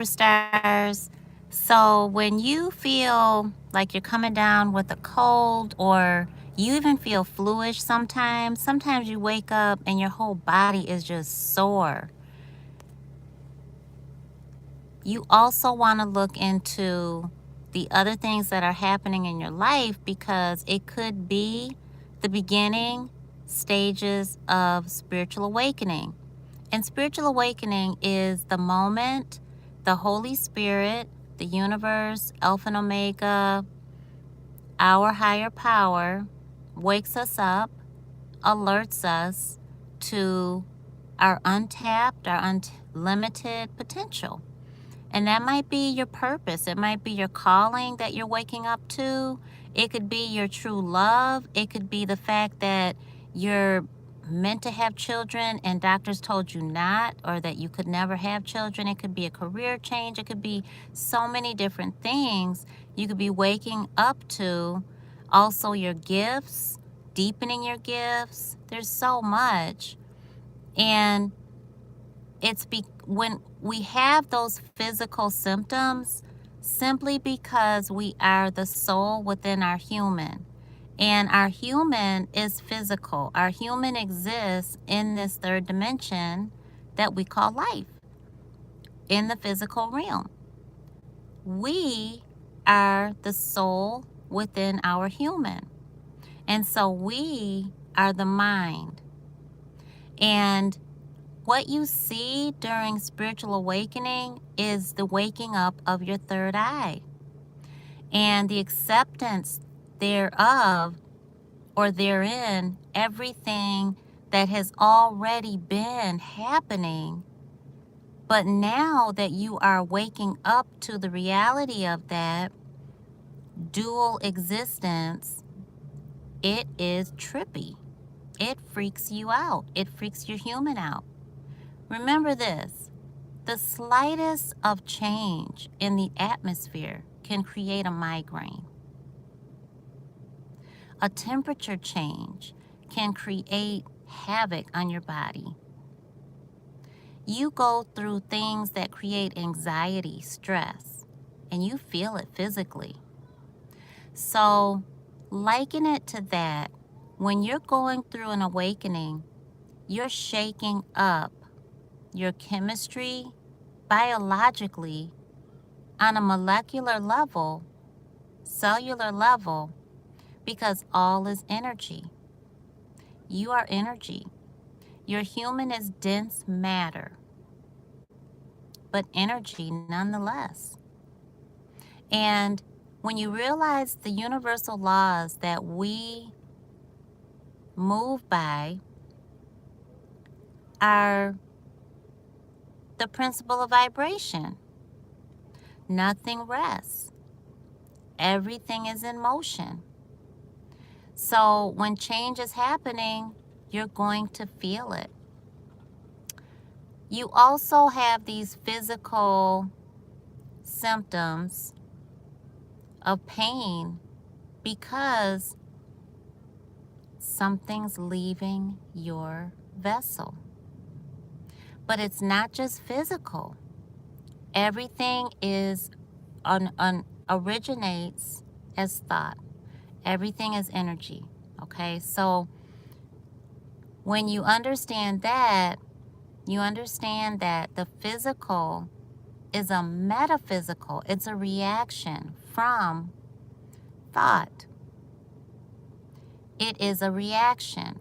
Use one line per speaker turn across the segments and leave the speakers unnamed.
superstars. So when you feel like you're coming down with a cold or you even feel fluish sometimes you wake up and your whole body is just sore. You also want to look into the other things that are happening in your life because it could be the beginning stages of spiritual awakening. And spiritual awakening is the moment the Holy Spirit, the universe, Alpha and Omega, our higher power, wakes us up, alerts us to our untapped, our unlimited potential. And that might be your purpose. It might be your calling that you're waking up to. It could be your true love. It could be the fact that you're meant to have children and doctors told you not, or that you could never have children. It could be a career change. It could be so many different things you could be waking up to. Also, your gifts, deepening your gifts. There's so much. And when we have those physical symptoms simply because we are the soul within our human. And our human is physical. Our human exists in this third dimension that we call life, in the physical realm. We are the soul within our human. And so we are the mind. And what you see during spiritual awakening is the waking up of your third eye and the acceptance thereof or therein, everything that has already been happening. But now that you are waking up to the reality of that dual existence, it is trippy. It freaks you out. It freaks your human out. Remember this. The slightest of change in the atmosphere can create a migraine. A temperature change can create havoc on your body. You go through things that create anxiety, stress, and you feel it physically. So, liken it to that. When you're going through an awakening, you're shaking up your chemistry biologically on a molecular level, cellular level, because all is energy. You are energy. Your human is dense matter, but energy nonetheless. And when you realize the universal laws that we move by are the principle of vibration, nothing rests, everything is in motion. So when change is happening, you're going to feel it. You also have these physical symptoms of pain because something's leaving your vessel. But it's not just physical. Everything originates as thought. Everything is energy. Okay, so when you understand that, you understand that the physical is a metaphysical. It's a reaction from thought. It is a reaction.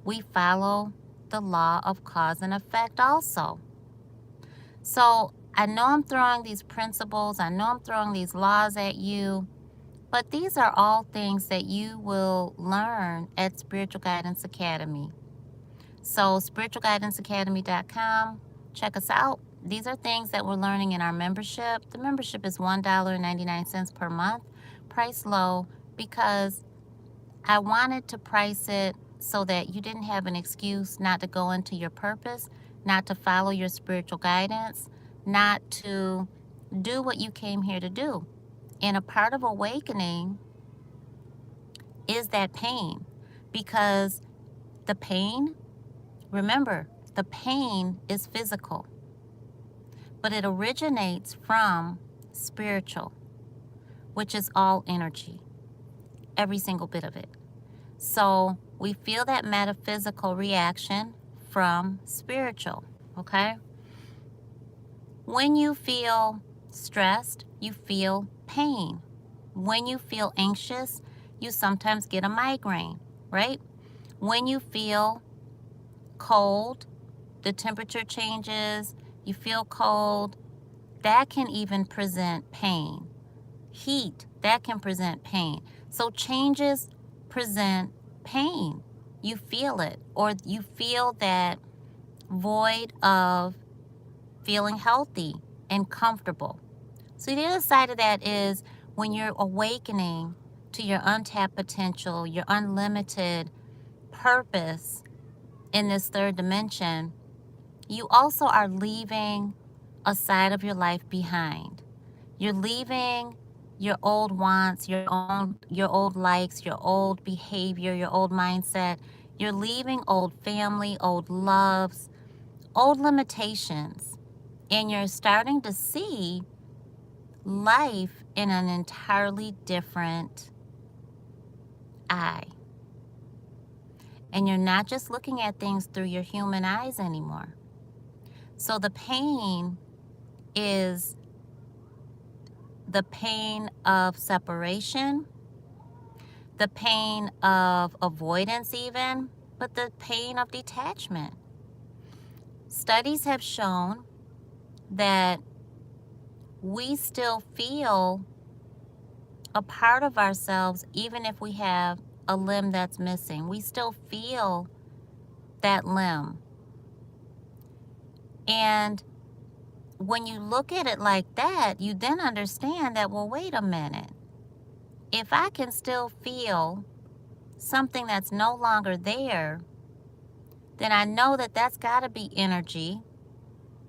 We follow the law of cause and effect also. So I know I'm throwing these principles, I know I'm throwing these laws at you, but these are all things that you will learn at Spiritual Guidance Academy. So spiritualguidanceacademy.com, check us out. These are things that we're learning in our membership. The membership is $1.99 per month, price low, because I wanted to price it so that you didn't have an excuse not to go into your purpose, not to follow your spiritual guidance, not to do what you came here to do. And a part of awakening is that pain, because the pain, remember, the pain is physical, but it originates from spiritual, which is all energy, every single bit of it. So we feel that metaphysical reaction from spiritual, okay? When you feel stressed, you feel pain. When you feel anxious, you sometimes get a migraine, right? When you feel cold, the temperature changes, you feel cold, that can even present pain. Heat, that can present pain. So changes present pain. You feel it, or you feel that void of feeling healthy and comfortable. So the other side of that is when you're awakening to your untapped potential, your unlimited purpose in this third dimension, you also are leaving a side of your life behind. You're leaving your old wants, your old likes, your old behavior, your old mindset. You're leaving old family, old loves, old limitations, and you're starting to see life in an entirely different eye. And you're not just looking at things through your human eyes anymore. So the pain is the pain of separation, the pain of avoidance even, but the pain of detachment. Studies have shown that we still feel a part of ourselves even if we have a limb that's missing. We still feel that limb. And when you look at it like that, you then understand that, well, wait a minute. If I can still feel something that's no longer there, then I know that that's got to be energy,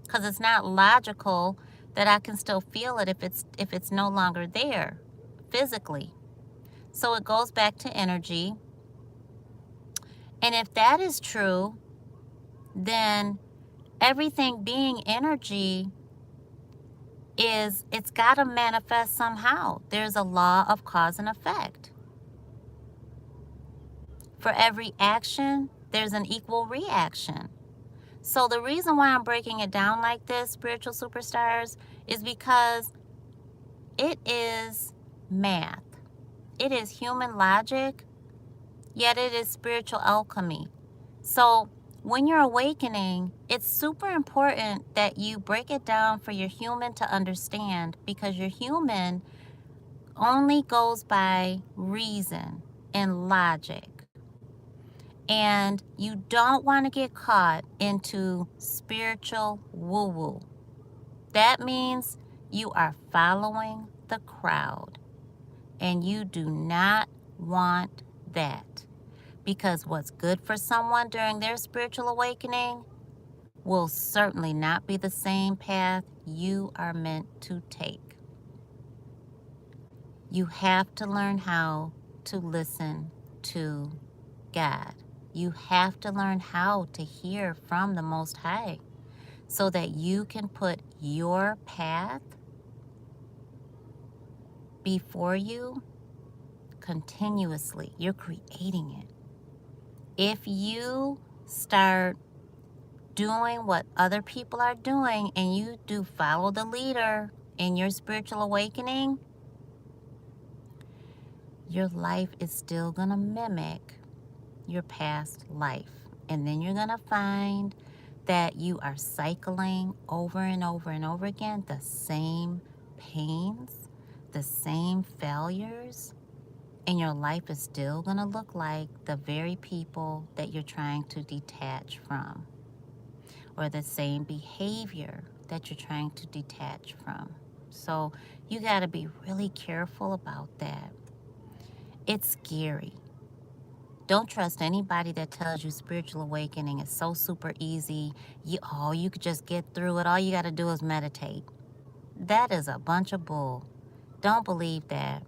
because it's not logical that I can still feel it if it's no longer there physically. So it goes back to energy. And if that is true, then everything being energy it's got to manifest somehow. There's a law of cause and effect. For every action, there's an equal reaction. So the reason why I'm breaking it down like this, spiritual superstars, is because it is math. It is human logic, yet it is spiritual alchemy. So when you're awakening, it's super important that you break it down for your human to understand, because your human only goes by reason and logic. And you don't want to get caught into spiritual woo-woo. That means you are following the crowd, and you do not want that, because what's good for someone during their spiritual awakening will certainly not be the same path you are meant to take. You have to learn how to listen to God. You have to learn how to hear from the Most High so that you can put your path before you continuously. You're creating it. If you start doing what other people are doing and you do follow the leader in your spiritual awakening, your life is still going to mimic your past life. And then you're going to find that you are cycling over and over and over again the same pains, the same failures, and your life is still going to look like the very people that you're trying to detach from, or the same behavior that you're trying to detach from. So you got to be really careful about that. It's scary. Don't trust anybody that tells you spiritual awakening is so super easy. You could just get through it. All you got to do is meditate. That is a bunch of bull. Don't believe that.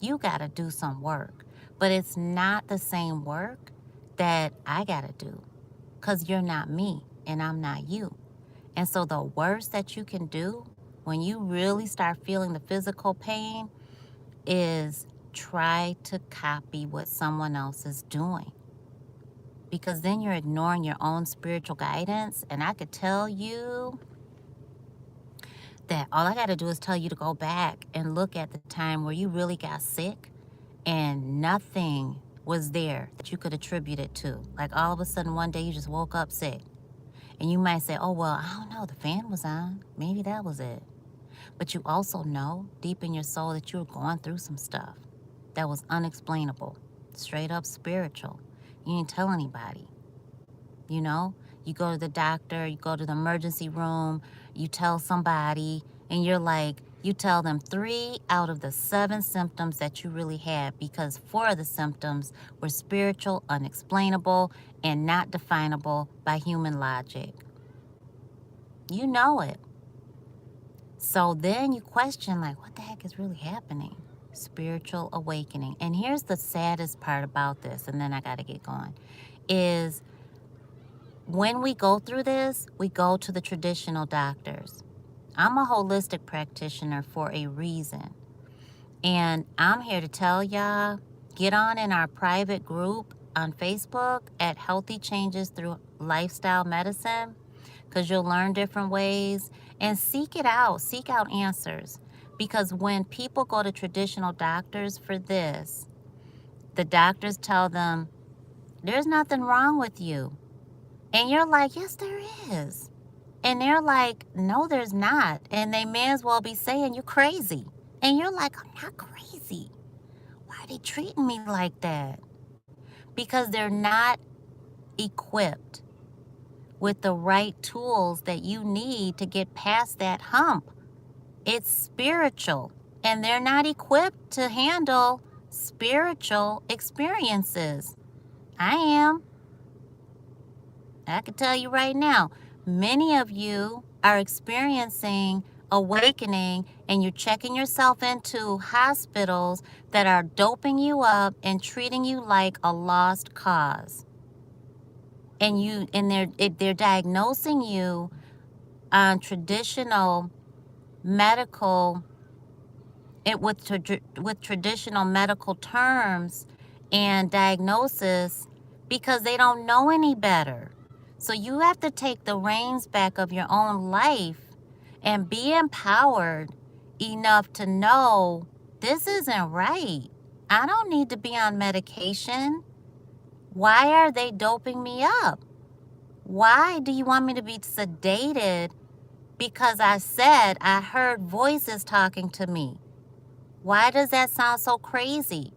You got to do some work. But it's not the same work that I got to do, because you're not me and I'm not you. And so the worst that you can do when you really start feeling the physical pain is try to copy what someone else is doing. Because then you're ignoring your own spiritual guidance. And I could tell you that all I got to do is tell you to go back and look at the time where you really got sick and nothing was there that you could attribute it to. Like all of a sudden one day you just woke up sick. And you might say, oh, well, I don't know, the fan was on. Maybe that was it. But you also know deep in your soul that you were going through some stuff that was unexplainable, straight up spiritual. You didn't tell anybody. You know, you go to the doctor, you go to the emergency room, you tell somebody, and you're like, you tell them 3 out of the 7 symptoms that you really had, because 4 of the symptoms were spiritual, unexplainable, and not definable by human logic. You know it. So then you question, like, what the heck is really happening? Spiritual awakening. And here's the saddest part about this, and then I got to get going, is when we go through this, we go to the traditional doctors. I'm a holistic practitioner for a reason. And I'm here to tell y'all, get on in our private group on Facebook at Healthy Changes Through Lifestyle Medicine, because you'll learn different ways, and seek it out. Seek out answers. Because when people go to traditional doctors for this, the doctors tell them, there's nothing wrong with you. And you're like, yes, there is. And they're like, no, there's not. And they may as well be saying you're crazy. And you're like, I'm not crazy. Why are they treating me like that? Because they're not equipped with the right tools that you need to get past that hump. It's spiritual. And they're not equipped to handle spiritual experiences. I am. I can tell you right now, many of you are experiencing awakening, and you're checking yourself into hospitals that are doping you up and treating you like a lost cause. And they're diagnosing you on traditional medical with traditional medical terms and diagnosis because they don't know any better. So you have to take the reins back of your own life and be empowered enough to know this isn't right. I don't need to be on medication. Why are they doping me up? Why do you want me to be sedated because I said I heard voices talking to me? Why does that sound so crazy?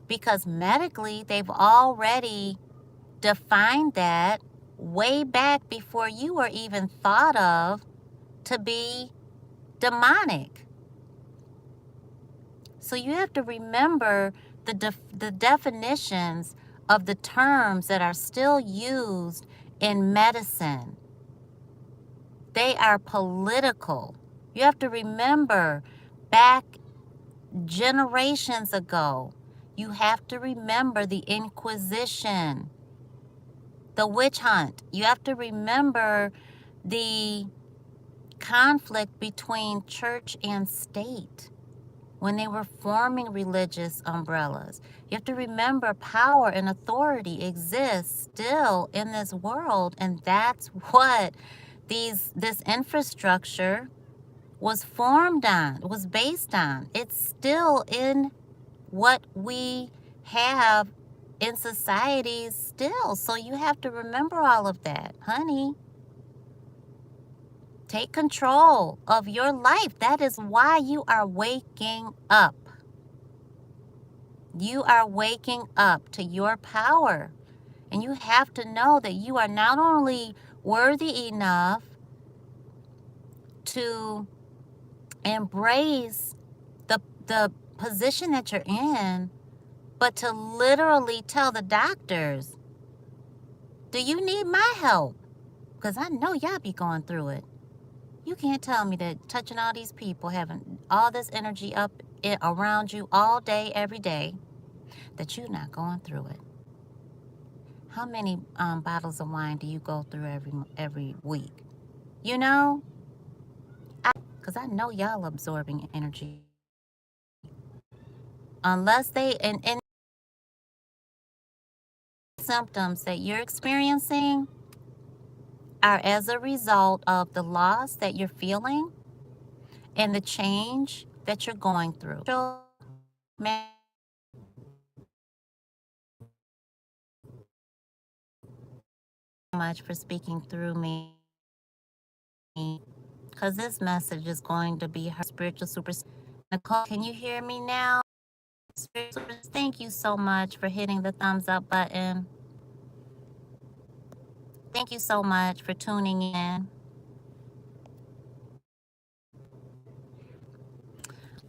Because medically, they've already defined that way back before you were even thought of to be demonic. So you have to remember the definitions of the terms that are still used in medicine. They are political. You have to remember back generations ago, you have to remember the Inquisition, the witch hunt. You have to remember the conflict between church and state when they were forming religious umbrellas. You have to remember power and authority exists still in this world, and that's what this infrastructure was formed on, was based on. It's still in what we have in societies still. So you have to remember all of that, honey. Take control of your life. That is why you are waking up. You are waking up to your power. And you have to know that you are not only worthy enough to embrace the position that you're in, but to literally tell the doctors, do you need my help? Because I know y'all be going through it. You can't tell me that touching all these people, having all this energy up around you all day, every day, that you're not going through it. How many bottles of wine do you go through every week? You know, because I know y'all absorbing energy. Unless and symptoms that you're experiencing are as a result of the loss that you're feeling and the change that you're going through. So, much for speaking through me, because this message is going to be her spiritual super. Nicole, can you hear me now? Spiritual, thank you so much for hitting the thumbs up button. Thank you so much for tuning in.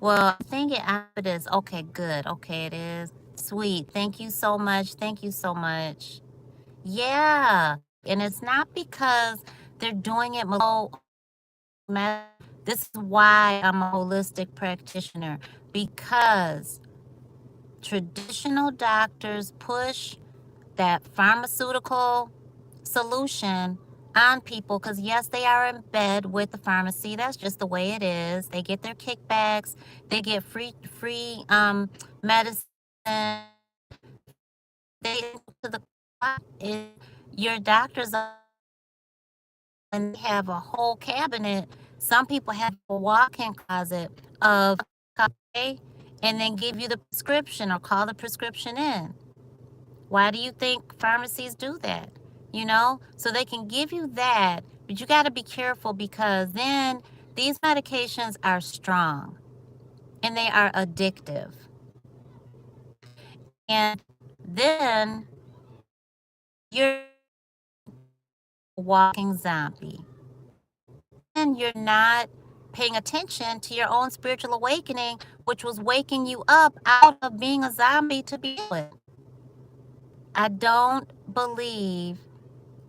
Well, I think it is. Okay, good. Okay, it is. Sweet. Thank you so much. Thank you so much. Yeah. And it's not because they're doing it. This is why I'm a holistic practitioner, because traditional doctors push that pharmaceutical solution on people because yes, they are in bed with the pharmacy. That's just the way it is. They get their kickbacks, they get free medicine. They to the your doctors and they have a whole cabinet. Some people have a walk-in closet of coffee and then give you the prescription or call the prescription in. Why do you think pharmacies do that? You know, so they can give you that, but you got to be careful because then these medications are strong and they are addictive. And then you're a walking zombie. And you're not paying attention to your own spiritual awakening, which was waking you up out of being a zombie to begin with. I don't believe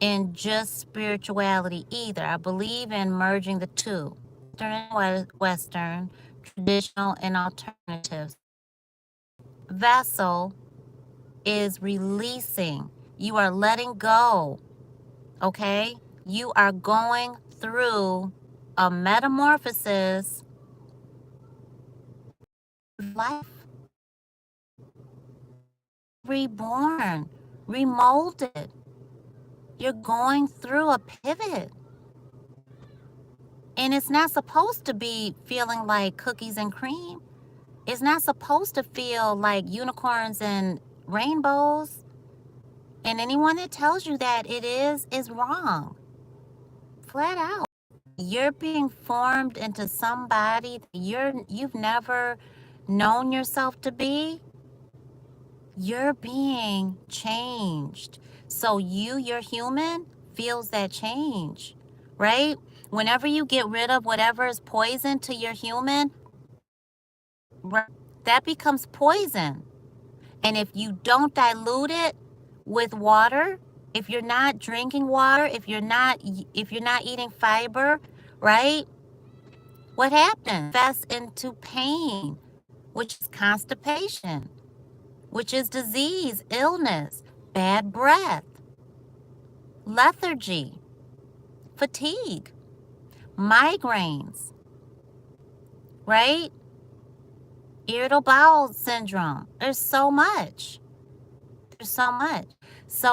in just spirituality either. I believe in merging the two, Eastern and Western, traditional and alternatives. Vessel is releasing. You are letting go, okay? You are going through a metamorphosis of life, reborn, remolded. You're going through a pivot. And it's not supposed to be feeling like cookies and cream. It's not supposed to feel like unicorns and rainbows. And anyone that tells you that it is wrong. Flat out. You're being formed into somebody you've never known yourself to be. You're being changed. So your human, feels that change, right? Whenever you get rid of whatever is poison to your human, that becomes poison. And if you don't dilute it with water, if you're not drinking water, if you're not eating fiber, right? What happens? Fast into pain, which is constipation, which is disease, illness, bad breath, lethargy, fatigue, migraines, right? Irritable bowel syndrome. There's so much. There's so much. So